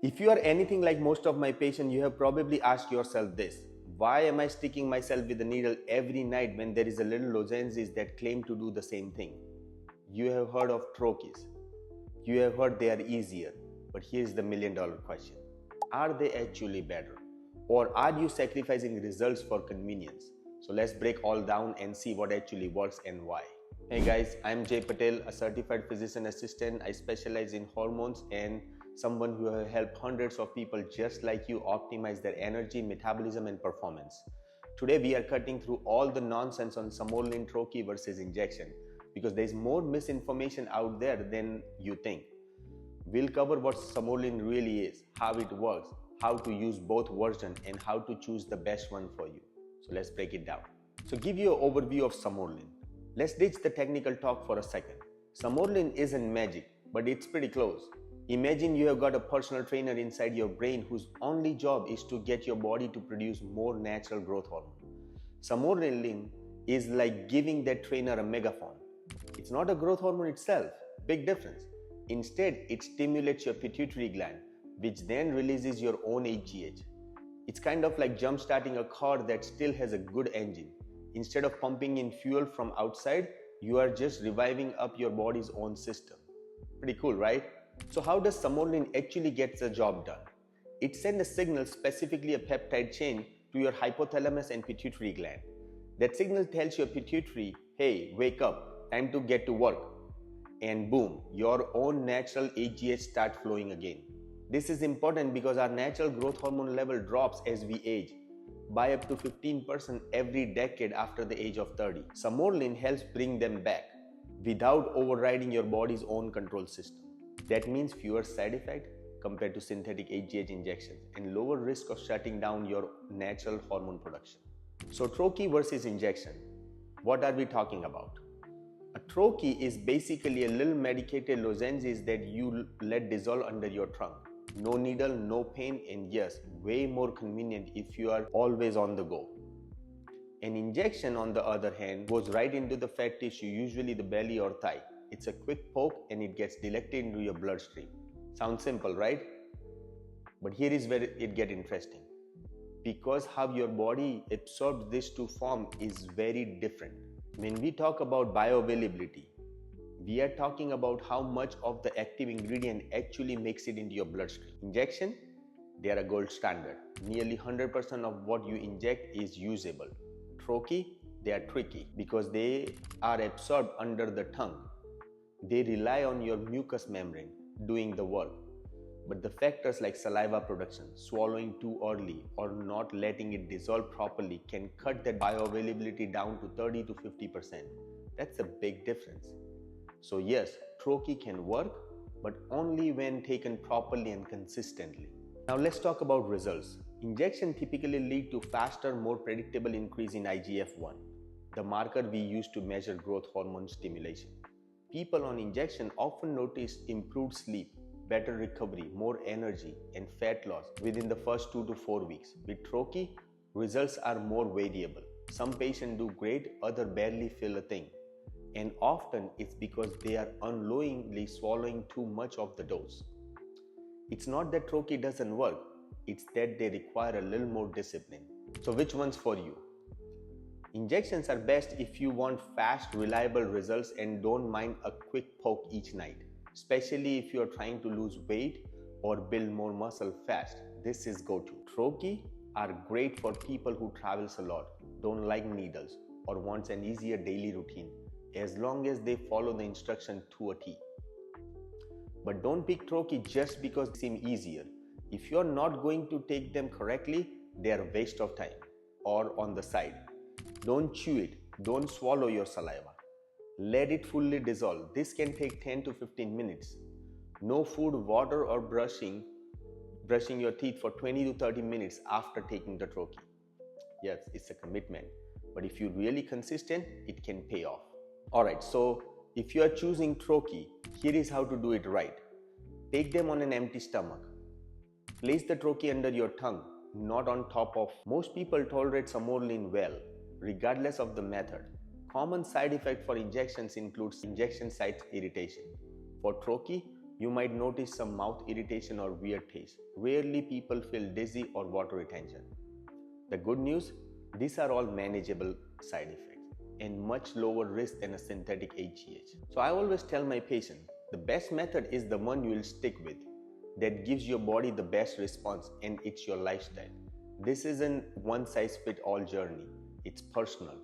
If you are anything like most of my patients, you have probably asked yourself this: why am I sticking myself with a needle every night when there is a little lozenges that claim to do the same thing? You have heard of troches. You have heard they are easier. But here's the $1,000,000 question. Are they actually better? Or are you sacrificing results for convenience? So let's break all down and see what actually works and why. Hey guys, I'm Jay Patel, a certified physician assistant. I specialize in hormones and someone who has helped hundreds of people just like you optimize their energy, metabolism, and performance. Today we are cutting through all the nonsense on Sermorelin Troche versus injection because there's more misinformation out there than you think. We'll cover what Sermorelin really is, how it works, how to use both versions, and how to choose the best one for you. So let's break it down. So give you an overview of Sermorelin. Let's ditch the technical talk for a second. Sermorelin isn't magic, but it's pretty close. Imagine you have got a personal trainer inside your brain whose only job is to get your body to produce more natural growth hormone. Sermorelin is like giving that trainer a megaphone. It's not a growth hormone itself, big difference. Instead, it stimulates your pituitary gland, which then releases your own HGH. It's kind of like jump-starting a car that still has a good engine. Instead of pumping in fuel from outside, you are just reviving up your body's own system. Pretty cool, right? So how does Sermorelin actually get the job done? It sends a signal, specifically a peptide chain, to your hypothalamus and pituitary gland. That signal tells your pituitary, hey, wake up, time to get to work. And boom, your own natural HGH starts flowing again. This is important because our natural growth hormone level drops as we age by up to 15% every decade after the age of 30. Sermorelin helps bring them back without overriding your body's own control system. That means fewer side effects compared to synthetic HGH injections and lower risk of shutting down your natural hormone production. So troche versus injection. What are we talking about? A troche is basically a little medicated lozenges that you let dissolve under your tongue. No needle, no pain, and yes, way more convenient if you are always on the go. An injection, on the other hand, goes right into the fat tissue, usually the belly or thigh. It's a quick poke and it gets directly into your bloodstream. Sounds simple, right? But here is where it gets interesting. Because how your body absorbs this to form is very different. When we talk about bioavailability, we are talking about how much of the active ingredient actually makes it into your bloodstream. Injection, they are a gold standard. Nearly 100% of what you inject is usable. Troche, they are tricky because they are absorbed under the tongue. They rely on your mucous membrane doing the work. But the factors like saliva production, swallowing too early, or not letting it dissolve properly can cut that bioavailability down to 30 to 50%. That's a big difference. So yes, troche can work, but only when taken properly and consistently. Now let's talk about results. Injection typically lead to faster, more predictable increase in IGF-1, the marker we use to measure growth hormone stimulation. People on injection often notice improved sleep, better recovery, more energy, and fat loss within the first 2 to 4 weeks. With troche, results are more variable. Some patients do great, others barely feel a thing. And often it's because they are unknowingly swallowing too much of the dose. It's not that troche doesn't work, it's that they require a little more discipline. So which one's for you? Injections are best if you want fast, reliable results and don't mind a quick poke each night. Especially if you are trying to lose weight or build more muscle fast, this is go-to. Troche are great for people who travels a lot, don't like needles, or wants an easier daily routine, as long as they follow the instruction to a T. But don't pick troche just because they seem easier. If you're not going to take them correctly, they are a waste of time. Or on the side, don't chew it, don't swallow your saliva. Let it fully dissolve. This can take 10 to 15 minutes. No food, water, or brushing your teeth for 20 to 30 minutes after taking the troche. Yes, it's a commitment, but if you're really consistent, it can pay off. Alright, so if you are choosing troche, here is how to do it right. Take them on an empty stomach. Place the troche under your tongue, not on top of. Most people tolerate Sermorelin well, regardless of the method. Common side effect for injections includes injection site irritation. For troche, You might notice some mouth irritation or weird taste. Rarely people feel dizzy or water retention. The good news, these are all manageable side effects and much lower risk than a synthetic HGH. So I always tell my patient, the best method is the one you will stick with, that gives your body the best response, and it's your lifestyle. This isn't one size fit all journey. It's personal.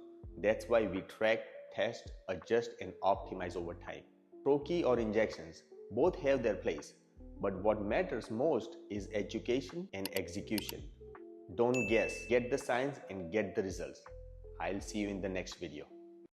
That's why we track, test, adjust and optimize over time. Troche or injections, both have their place. But what matters most is education and execution. Don't guess, get the science and get the results. I'll see you in the next video.